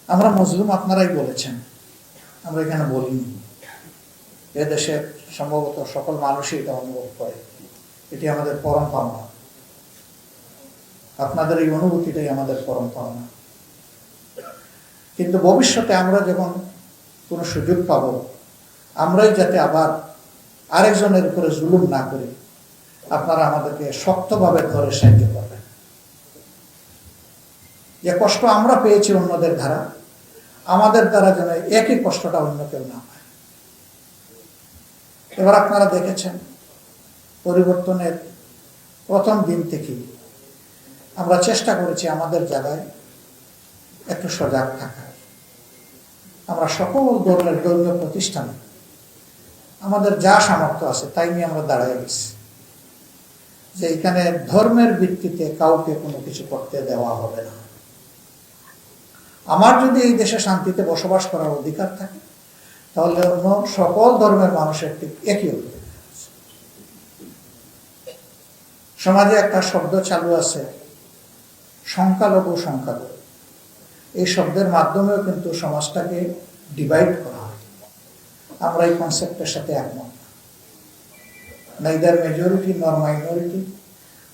আমরা মজলুম আপনারাই বলেছেন, আমরা এখানে বলিনি। এদেশের সম্ভবত সকল মানুষই এটা অনুভব করে। এটি আমাদের পরম পাওনা। আপনাদের এই অনুভূতিটাই আমাদের পরম পাওনা। কিন্তু ভবিষ্যতে আমরা যখন কোনো সুযোগ পাব, আমরাই যাতে আবার আরেকজনের উপরে জুলুম না করি, আপনারা আমাদেরকে শক্তভাবে ধরে সাহায্য করবেন। যে কষ্ট আমরা পেয়েছি অন্যদের দ্বারা, আমাদের দ্বারা যেন একই কষ্টটা অন্য কেউ না পায়। এবার আপনারা দেখেছেন পরিবর্তনের প্রথম দিন থেকেই আমরা চেষ্টা করেছি আমাদের জায়গায় একটু সজাগ থাকার। আমরা সকল ধর্মীয় প্রতিষ্ঠানে আমাদের যা সামর্থ্য আছে তাই নিয়ে আমরা দাঁড়ায় গেছি যে এখানে ধর্মের ভিত্তিতে কাউকে কোনো কিছু করতে দেওয়া হবে না। আমার যদি এই দেশে শান্তিতে বসবাস করার অধিকার থাকে, তাহলে অন্য সকল ধর্মের মানুষের ঠিক একই অধিকার। সমাজে একটা শব্দ চালু আছে, সংখ্যালঘু সংখ্যালঘু। এই শব্দের মাধ্যমেও কিন্তু সমাজটাকে ডিভাইড করা হয়। আমরা এই কনসেপ্টের সাথে একমত। neither majority nor minority,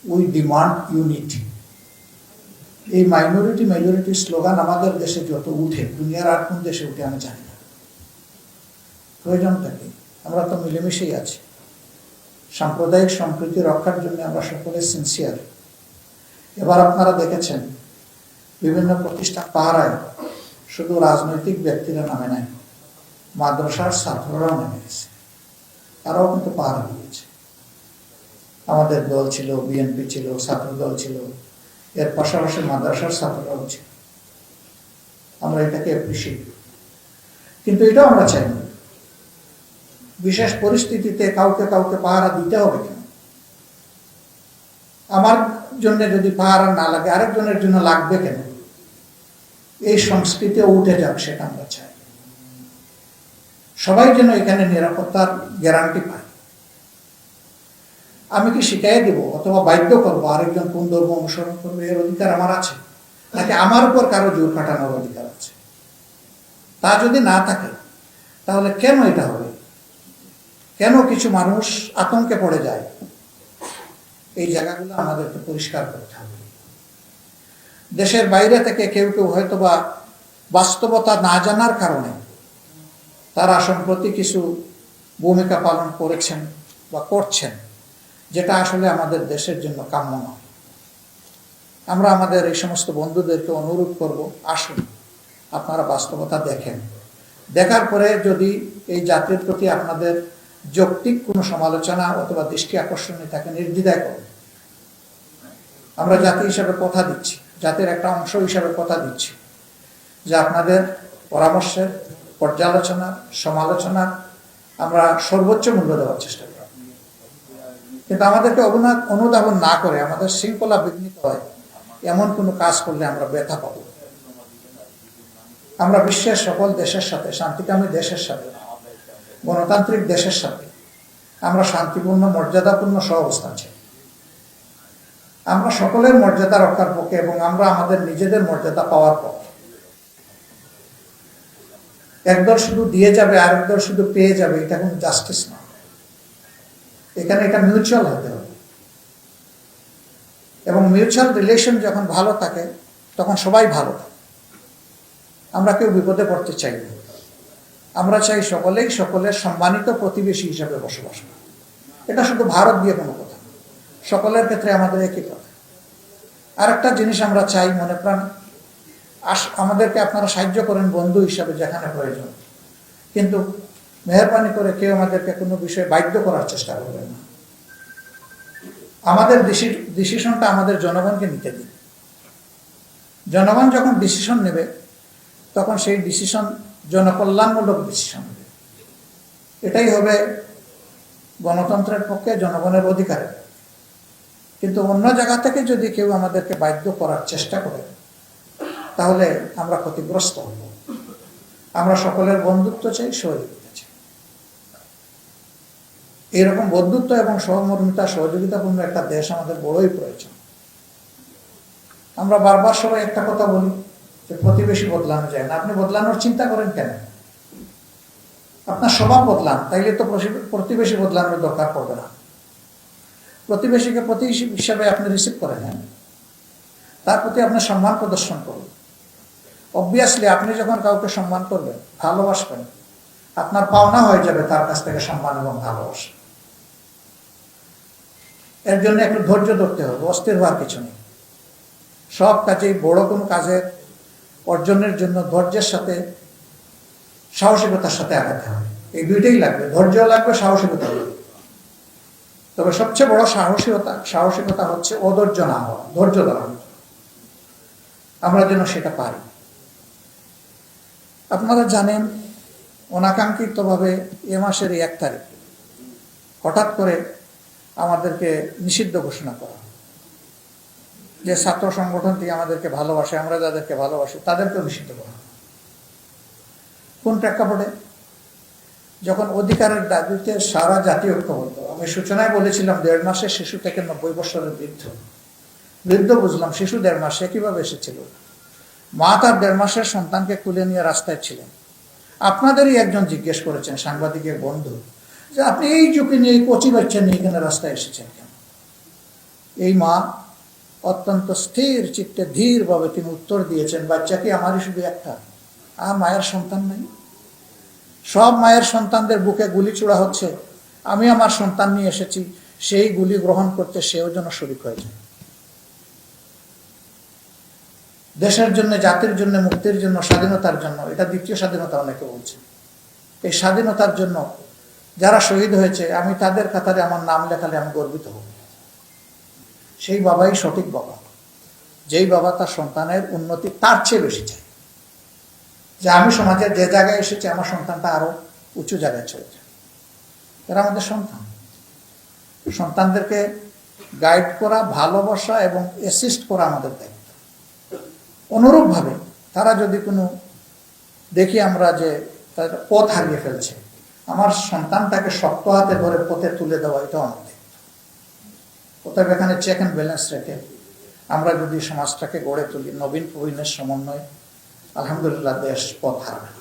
we demand unity. এই মাইনরিটি মেজরিটি স্লোগান আমাদের দেশে যত উঠে, দুনিয়ার আর কোন দেশে উঠে আমি জানি না। প্রয়োজনটা কি? আমরা তো মিলেমিশেই আছি। সাম্প্রদায়িক সম্প্রীতি রক্ষার জন্য আমরা সকলে সিনসিয়ার। এবার আপনারা দেখেছেন বিভিন্ন প্রতিষ্ঠান পাহারায় শুধু রাজনৈতিক ব্যক্তিরা নামে নাই, মাদ্রাসার ছাত্ররাও নেমে গেছে, তারাও কিন্তু পাহারা দিয়েছে। আমাদের দল ছিল, বিএনপি ছিল, ছাত্র দল ছিল, এর পাশাপাশি মাদ্রাসার ছাত্ররাও ছিল। আমরা এটাকে অ্যাপ্রিশিয়েট করি, কিন্তু এটাও আমরা চাই না বিশেষ পরিস্থিতিতে কাউকে কাউকে পাহারা দিতে হবে কেন? আমার জন্য যদি পাহারা না লাগে, আরেকজনের জন্য লাগবে কেন? এই সংস্কৃতি উঠে যাক, সেটা আমরা চাই। সবাই যেন এখানে নিরাপত্তার গ্যারান্টি পায়। আমি কি শিখাই দেব অথবা বাধ্য করবো আরেকজন কোন ধর্ম অনুসরণ করবে, এর অধিকার আমার আছে? নাকি আমার উপর কারো জোর খাটানোর অধিকার আছে? তা যদি না থাকে, তাহলে কেন এটা হবে? কেন কিছু মানুষ আতঙ্কে পড়ে যায়? এই জায়গাগুলো আমাদেরকে পরিষ্কার করতে হবে। দেশের বাইরে থেকে কেউ কেউ হয়তোবা বাস্তবতা না জানার কারণে তারা সম্প্রতি কিছু ভূমিকা পালন করেছেন বা করছেন, যেটা আসলে আমাদের দেশের জন্য কাম্য নয়। আমরা আমাদের এই সমস্ত বন্ধুদেরকে অনুরোধ করব, আসুন আপনারা বাস্তবতা দেখেন। দেখার পরে যদি এই জাতির প্রতি আপনাদের যৌক্তিক কোনো সমালোচনা অথবা দৃষ্টি আকর্ষণীয় থাকে, নির্দ্বিধায় করুন। আমরা জাতি হিসাবে কথা দিচ্ছি, জাতির একটা অংশ হিসাবে কথা দিচ্ছি যে আপনাদের পরামর্শের, পর্যালোচনা, সমালোচনার আমরা সর্বোচ্চ মূল্য দেওয়ার চেষ্টা করব। কিন্তু আমাদেরকে অনুধাবন না করে আমাদের শৃঙ্খলা বিঘ্নিত হয় এমন কোনো কাজ করলে আমরা ব্যথা পাব। আমরা বিশ্বের সকল দেশের সাথে, শান্তিকামী দেশের সাথে, গণতান্ত্রিক দেশের সাথে আমরা শান্তিপূর্ণ, মর্যাদাপূর্ণ সহাবস্থান চাই। আমরা সকলের মর্যাদা রক্ষার পক্ষে এবং আমরা আমাদের নিজেদের মর্যাদা পাওয়ার পক্ষে। একদল শুধু দিয়ে যাবে, আরেকদল শুধু পেয়ে যাবে, এটা কোনো জাস্টিস না। এখানে এটা মিউচুয়াল হতে হবে, এবং মিউচুয়াল রিলেশন যখন ভালো থাকে তখন সবাই ভালো থাকে। আমরা কেউ বিপদে পড়তে চাই না। আমরা চাই সকলেই সকলের সম্মানিত প্রতিবেশী হিসাবে বসবাস করে। এটা শুধু ভারত দিয়ে কোনো কথা না, সকলের ক্ষেত্রে আমাদের একই কথা। আর একটা জিনিস আমরা চাই, মনে প্রাণ আমাদেরকে আপনারা সাহায্য করেন বন্ধু হিসাবে যেখানে প্রয়োজন, কিন্তু মেহরবানি করে কেউ আমাদেরকে কোনো বিষয়ে বাধ্য করার চেষ্টা করবেন না। আমাদের ডিসিশনটা আমাদের জনগণকে নিতে দিন। জনগণ যখন ডিসিশন নেবে, তখন সেই ডিসিশন জনকল্যাণমূলক ডিসিশন হবে। এটাই হবে গণতন্ত্রের পক্ষে, জনগণের অধিকারের। কিন্তু অন্য জায়গা থেকে যদি কেউ আমাদেরকে বাধ্য করার চেষ্টা করে, তাহলে আমরা ক্ষতিগ্রস্ত হব। আমরা সকলের বন্ধুত্ব চাই, সহযোগিতা চাই। এইরকম বন্ধুত্ব এবং সহমর্মিতা, সহযোগিতাপূর্ণ একটা দেশ আমাদের বড়ই প্রয়োজন। আমরা বারবার সবাই একটা কথা বলি যে প্রতিবেশী বদলানো যায় না। আপনি বদলানোর চিন্তা করেন কেন? আপনার স্বভাব বদলান, তাইলে তো প্রতিবেশী বদলানোর দরকার পড়বে না। প্রতিবেশীকে প্রতিবেশী হিসাবে আপনি রিসিভ করে নেন, তার প্রতি আপনি সম্মান প্রদর্শন করুন। অবভিয়াসলি আপনি যখন কাউকে সম্মান করবেন, ভালোবাসবেন, আপনার পাওনা হয়ে যাবে তার কাছ থেকে সম্মান এবং ভালোবাসা। এর জন্য একটু ধৈর্য ধরতে হবে, অস্থির হওয়ার কিছু নেই। সব কাজেই বড় কোনো কাজের অর্জনের জন্য ধৈর্যের সাথে সাহসিকতার সাথে আগাতে হবে। এই দুইটাই লাগবে, ধৈর্য লাগবে, সাহসিকতা লাগবে। তবে সবচেয়ে বড় সাহসিকতা হচ্ছে অধৈর্য না হওয়া, ধৈর্য ধরা। আমরা যেন সেটা পারি। আপনারা জানেন, অনাকাঙ্ক্ষিতভাবে এ মাসের 1 তারিখ হঠাৎ করে আমাদেরকে নিষিদ্ধ ঘোষণা করা। যে ছাত্র সংগঠনটি আমাদেরকে ভালোবাসে, আমরা যাদেরকে ভালোবাসি, তাদেরকেও নিষিদ্ধ করা। কোন প্রেক্ষাপটে? যখন অধিকারের দাবিতে সারা জাতি ঐক্যবদ্ধ। আমি সূচনায় বলেছিলাম 1.5 মাসের শিশু থেকে 90 বছরের বৃদ্ধ বুঝলাম, শিশু 1.5 মাসে কিভাবে এসেছিল। মা তার 1.5 মাসের সন্তানকে কুলে নিয়ে রাস্তায় ছিলেন। আপনাদেরই একজন জিজ্ঞেস করেছেন, সাংবাদিকের বন্ধু, যে আপনি এই ঝুঁকি নিয়ে, এই কচি বাচ্চা নিয়ে এখানে রাস্তায় এসেছেন কেন? এই মা অত্যন্ত স্থির চিত্তে ধীরভাবে তিনি উত্তর দিয়েছেন, বাচ্চা কি আমারই শুধু একটা? আর মায়ের সন্তান নেই? সব মায়ের সন্তানদের বুকে গুলি ছোড়া হচ্ছে, আমি আমার সন্তান নিয়ে এসেছি, সেই গুলি গ্রহণ করতে সেও যেন শরীক হয়ে যায়। দেশের জন্য, জাতির জন্য, মুক্তির জন্য, স্বাধীনতার জন্য, এটা দ্বিতীয় স্বাধীনতা অনেকে বলছে। এই স্বাধীনতার জন্য যারা শহীদ হয়েছে, আমি তাদের কাতারে আমার নাম লেখালে আমি গর্বিত হব। সেই বাবাই সঠিক বাবা, যেই বাবা তার সন্তানের উন্নতি তার চেয়ে বেশি চায়। যে আমি সমাজের যে জায়গায় এসেছি, আমার সন্তানটা আরো উঁচু জায়গায় চলে যায়। এরা আমাদের সন্তান। সন্তানদেরকে গাইড করা, ভালোবাসা এবং অ্যাসিস্ট করা আমাদের দায়িত্ব। অনুরূপভাবে তারা যদি কোনো দেখি আমরা যে তাদের পথ হারিয়ে ফেলছে, আমার সন্তানটাকে শক্ত হাতে ধরে পথে তুলে দেওয়া, এটাও আমাদের। অতএব এখানে চেক অ্যান্ড ব্যালেন্স রেখে আমরা যদি সমাজটাকে গড়ে তুলি নবীন প্রবীণের সমন্বয়ে, আলহামদুলিল্লাহ দেশ পথ হারাবে।